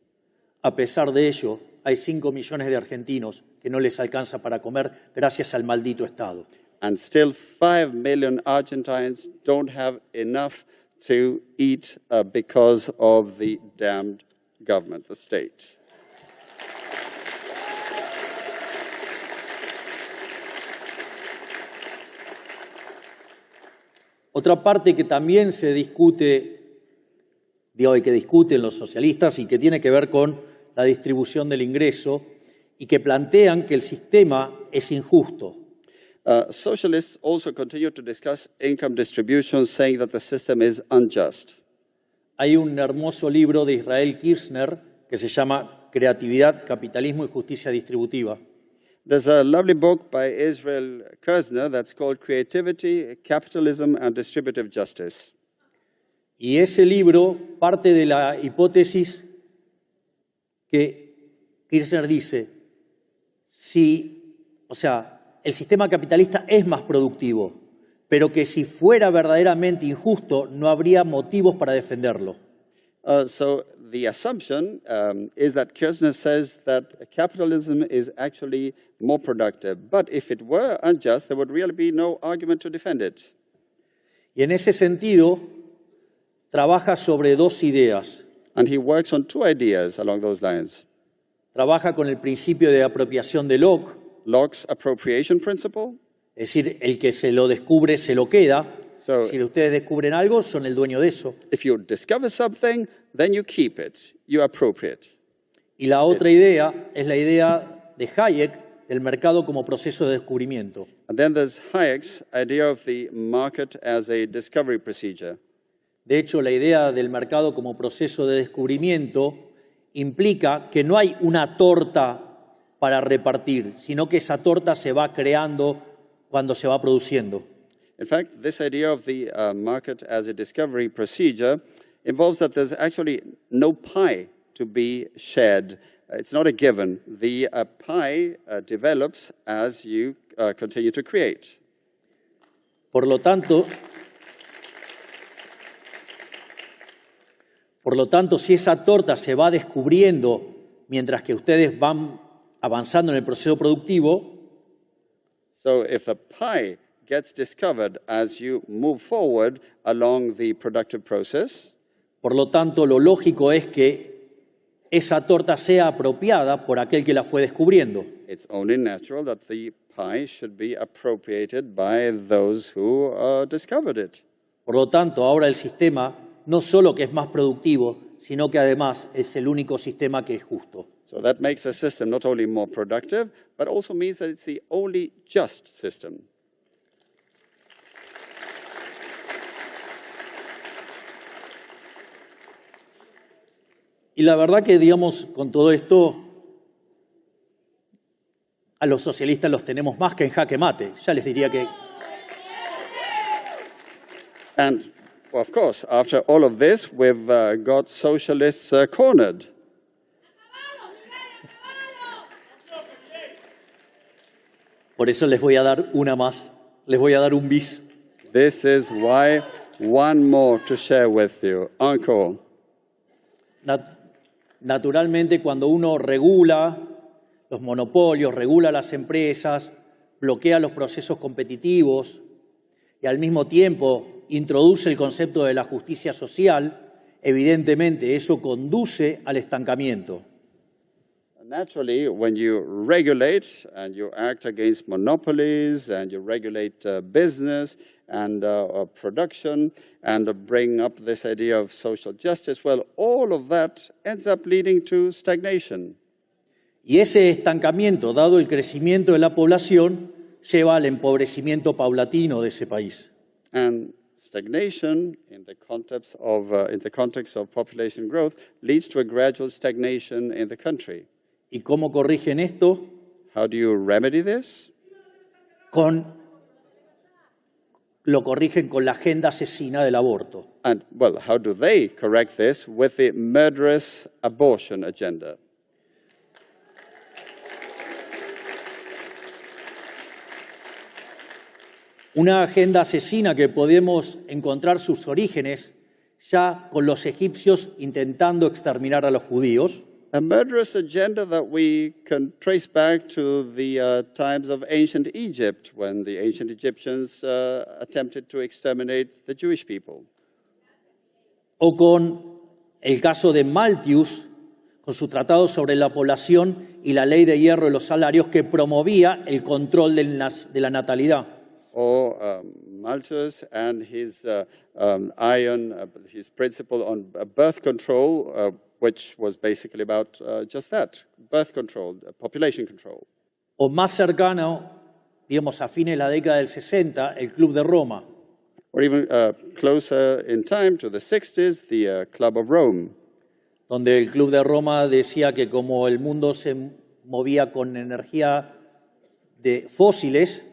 A pesar de ello, hay 5 millones de argentinos que no les alcanza para comer gracias al maldito Estado. And still 5 million Argentines don't have enough to eat because of the damned government, the state. Otra parte que también se discute, y que discuten los socialistas y que tiene que ver con la distribución del ingreso y que plantean que el sistema es injusto. Socialists also continue to discuss income distribution, saying that the system is unjust. Hay un hermoso libro de Israel Kirzner que se llama Creatividad, Capitalismo y Justicia Distributiva. There's a lovely book by Israel Kirzner that's called Creativity, Capitalism, and Distributive Justice. Y ese libro parte de la hipótesis que Kirzner dice, el sistema capitalista es más productivo, pero que si fuera verdaderamente injusto no habría motivos para defenderlo. So the assumption is that Kirzner says that capitalism is actually more productive. But if it were unjust, there would really be no argument to defend it. Y en ese sentido, trabaja sobre 2 ideas. And he works on 2 ideas along those lines. trabaja con el principio de apropiación de Locke, Locke's appropriation principle. es decir, el que se lo descubre se lo queda. So- Si ustedes descubren algo, son el dueño de eso. If you discover something, then you keep it, you appropriate. Y la otra idea es la idea de Hayek del mercado como proceso de descubrimiento. And then there's Hayek's idea of the market as a discovery procedure. De hecho, la idea del mercado como proceso de descubrimiento implica que no hay una torta para repartir, sino que esa torta se va creando cuando se va produciendo. In fact, this idea of the market as a discovery procedure involves that there's actually no pie to be shared. It's not a given. The pie develops as you continue to create. Por lo tanto, si esa torta se va descubriendo mientras que ustedes van avanzando en el proceso productivo, So if a pie gets discovered as you move forward along the productive process, por lo tanto, lo lógico es que esa torta sea apropiada por aquel que la fue descubriendo. it's only natural that the pie should be appropriated by those who discovered it. Por lo tanto, ahora el sistema no solo que es más productivo, sino que además es el único sistema que es justo. So that makes the system not only more productive, but also means that it's the only just system. Y la verdad que, digamos, con todo esto, a los socialistas los tenemos más que en jaque mate. Ya les diría que And, well, of course, after all of this, we've got socialists cornered. por eso les voy a dar una más, les voy a dar un bis. This is why one more to share with you. Encore. Naturalmente, cuando uno regula los monopolios, regula las empresas, bloquea los procesos competitivos y al mismo tiempo introduce el concepto de la justicia social, evidentemente eso conduce al estancamiento. Naturally, when you regulate and you act against monopolies and you regulate business and production and bring up this idea of social justice, well, all of that ends up leading to stagnation. Y ese estancamiento, dado el crecimiento de la población, lleva al empobrecimiento paulatino de ese país. And stagnation in the context of population growth leads to a gradual stagnation in the country. ¿Y cómo corrigen esto? How do you remedy this? Lo corrigen con la agenda asesina del aborto. And, well, how do they correct this? With the murderous abortion agenda. Una agenda asesina que podemos encontrar sus orígenes ya con los egipcios intentando exterminar a los judíos, A murderous agenda that we can trace back to the times of ancient Egypt, when the ancient Egyptians attempted to exterminate the Jewish people. o con el caso de Malthus, con su tratado sobre la población y la ley de hierro de los salarios que promovía el control de la natalidad. Or Malthus and his his principle on birth control, which was basically about just that, birth control, population control. O más cercano, digamos, a fines de la década del 60, el Club de Roma, Or even closer in time to the 60s, the Club of Rome, donde el Club de Roma decía que como el mundo se movía con energía de fósiles,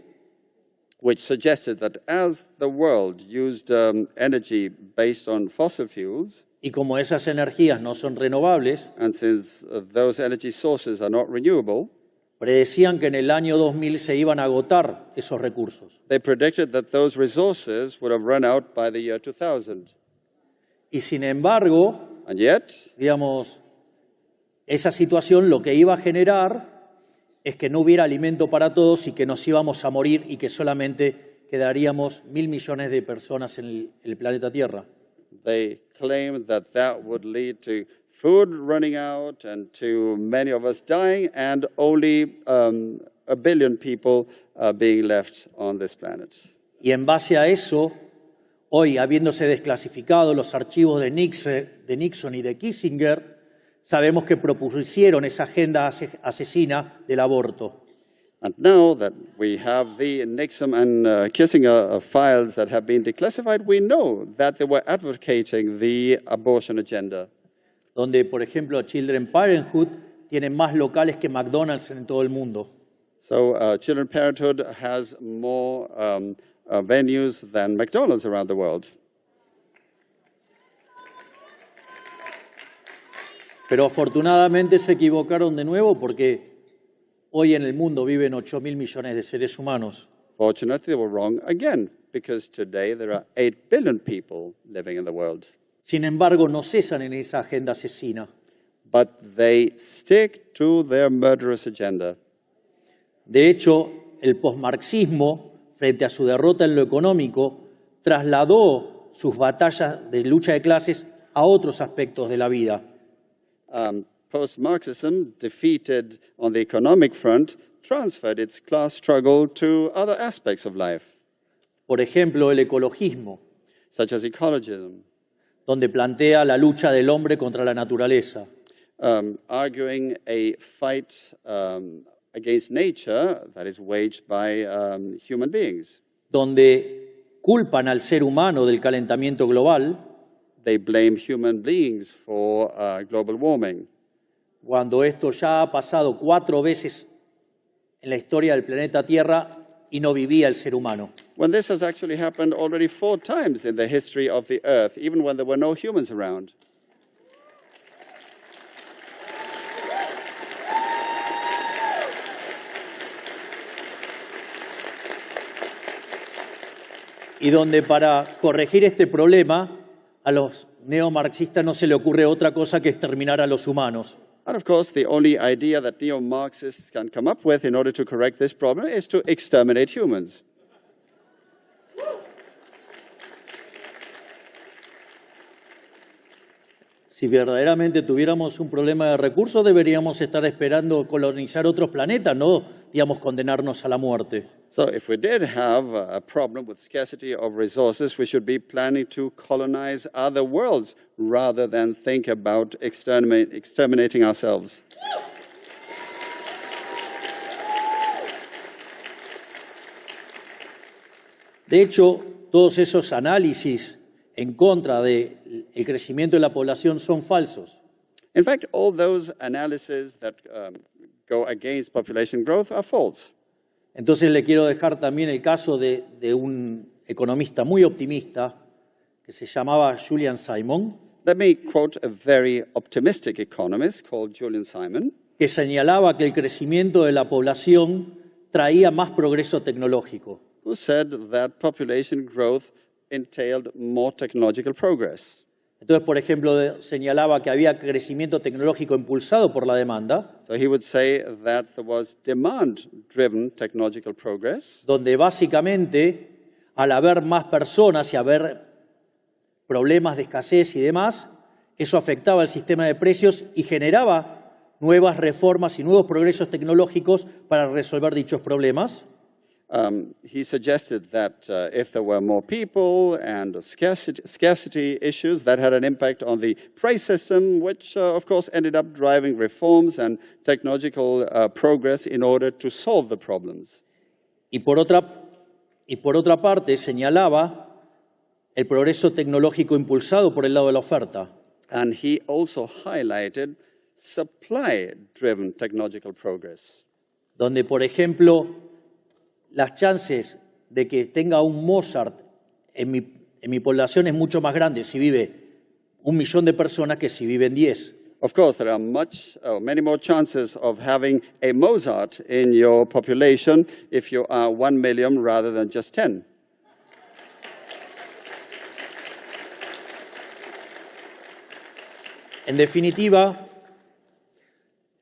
which suggested that as the world used energy based on fossil fuels, y como esas energías no son renovables, and since those energy sources are not renewable, predecían que en el año 2000 se iban a agotar esos recursos. they predicted that those resources would have run out by the year 2000. Y sin embargo, And yet, digamos, esa situación lo que iba a generar es que no hubiera alimento para todos y que nos íbamos a morir y que solamente quedaríamos 1.000 millones de personas en el planeta Tierra. they claimed that that would lead to food running out and to many of us dying, and only a billion people being left on this planet. Y en base a eso, hoy, habiéndose desclasificado los archivos de Nixon y de Kissinger, sabemos que propusieron esa agenda asesina del aborto. And now that we have the Nixon and Kissinger files that have been declassified, we know that they were advocating the abortion agenda. Donde, por ejemplo, Children's Parenthood tiene más locales que McDonald's en todo el mundo. So Children's Parenthood has more venues than McDonald's around the world. Pero afortunadamente se equivocaron de nuevo porque hoy en el mundo viven 8.000 millones de seres humanos. Fortunately, they were wrong again, because today there are 8 billion people living in the world. Sin embargo, no cesan en esa agenda asesina. But they stick to their murderous agenda. De hecho, el posmarxismo, frente a su derrota en lo económico, trasladó sus batallas de lucha de clases a otros aspectos de la vida. Post-Marxism, defeated on the economic front, transferred its class struggle to other aspects of life, Por ejemplo, el ecologismo, such as ecologism, donde plantea la lucha del hombre contra la naturaleza. arguing a fight against nature that is waged by human beings. Donde culpan al ser humano del calentamiento global, They blame human beings for global warming, cuando esto ya ha pasado 4 veces en la historia del planeta Tierra y no vivía el ser humano. when this has actually happened already 4 times in the history of the Earth, even when there were no humans around. Y donde para corregir este problema a los neomarxistas no se le ocurre otra cosa que exterminar a los humanos. And of course, the only idea that neo-Marxists can come up with in order to correct this problem is to exterminate humans. Si verdaderamente tuviéramos un problema de recursos, deberíamos estar esperando colonizar otros planetas, no, digamos, condenarnos a la muerte. So if we did have a problem with scarcity of resources, we should be planning to colonize other worlds rather than think about exterminating ourselves. De hecho, todos esos análisis en contra del crecimiento de la población son falsos. In fact, all those analyses that go against population growth are false. Entonces le quiero dejar también el caso de un economista muy optimista que se llamaba Julian Simon, Let me quote a very optimistic economist called Julian Simon, que señalaba que el crecimiento de la población traía más progreso tecnológico. who said that population growth entailed more technological progress. Entonces, por ejemplo, señalaba que había crecimiento tecnológico impulsado por la demanda, So he would say that there was demand-driven technological progress, donde básicamente, al haber más personas y haber problemas de escasez y demás, eso afectaba al sistema de precios y generaba nuevas reformas y nuevos progresos tecnológicos para resolver dichos problemas. he suggested that if there were more people and scarcity issues, that had an impact on the price system, which of course ended up driving reforms and technological progress in order to solve the problems. Y por otra parte, señalaba el progreso tecnológico impulsado por el lado de la oferta. And he also highlighted supply-driven technological progress, Donde, por ejemplo, las chances de que tenga un Mozart en mi población es mucho más grande si vive 1 millón de personas que si viven 10. Of course, there are many more chances of having a Mozart in your population if you are 1 million rather than just 10. En definitiva,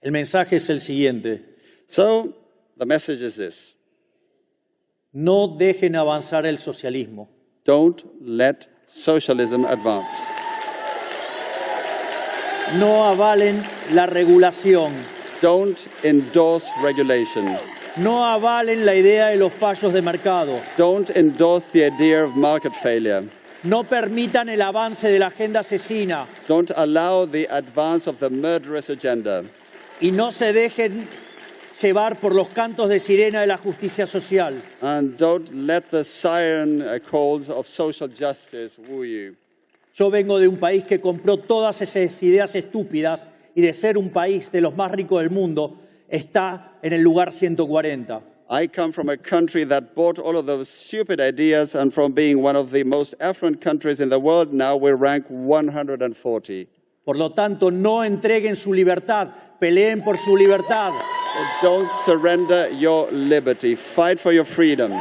el mensaje es el siguiente: So the message is this: no dejen avanzar el socialismo. don't let socialism advance. no avalen la regulación, Don't endorse regulation. no avalen la idea de los fallos de mercado, Don't endorse the idea of market failure. no permitan el avance de la agenda asesina Don't allow the advance of the murderous agenda. y no se dejen llevar por los cantos de sirena de la justicia social. And don't let the siren calls of social justice woo you. Yo vengo de un país que compró todas esas ideas estúpidas y de ser un país de los más ricos del mundo, está en el lugar 140. I come from a country that bought all of those stupid ideas, and from being one of the most affluent countries in the world, now we rank 140. Por lo tanto, no entreguen su libertad, peleen por su libertad. Don't surrender your liberty. Fight for your freedom.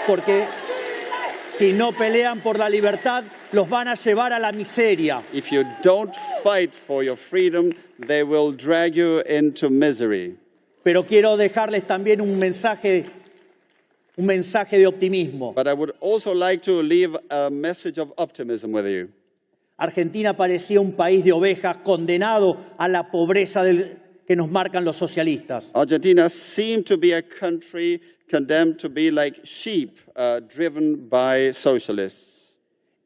Porque si no pelean por la libertad, los van a llevar a la miseria. If you don't fight for your freedom, they will drag you into misery. Pero quiero dejarles también un mensaje de optimismo. But I would also like to leave a message of optimism with you. Argentina parecía un país de ovejas condenado a la pobreza que nos marcan los socialistas. Argentina seemed to be a country condemned to be like sheep driven by socialists.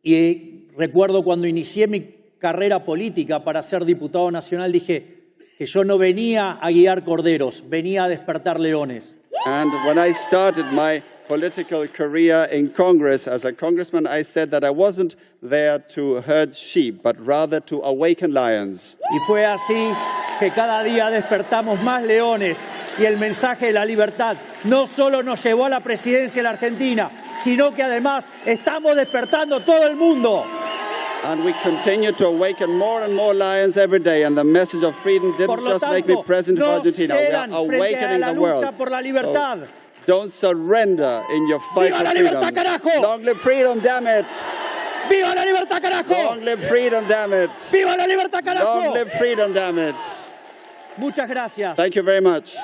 Y recuerdo cuando inicié mi carrera política para ser diputado nacional, dije que yo no venía a guiar corderos, venía a despertar leones. And when I started my political career in Congress as a congressman, I said that I wasn't there to herd sheep, but rather to awaken lions. Y fue así que cada día despertamos más leones y el mensaje de la libertad no solo nos llevó a la presidencia de la Argentina, sino que además estamos despertando todo el mundo. And we continue to awaken more and more lions every day. And the message of freedom didn't just make me president of Argentina. We are awakening the world. Por la libertad. So don't surrender in your fight ¡Viva for la freedom. libertad, carajo! Long live freedom, damn it! ¡Viva la libertad, carajo! Long live freedom, damn it! ¡Viva la libertad, carajo! Long live freedom, damn it! Muchas gracias. Thank you very much.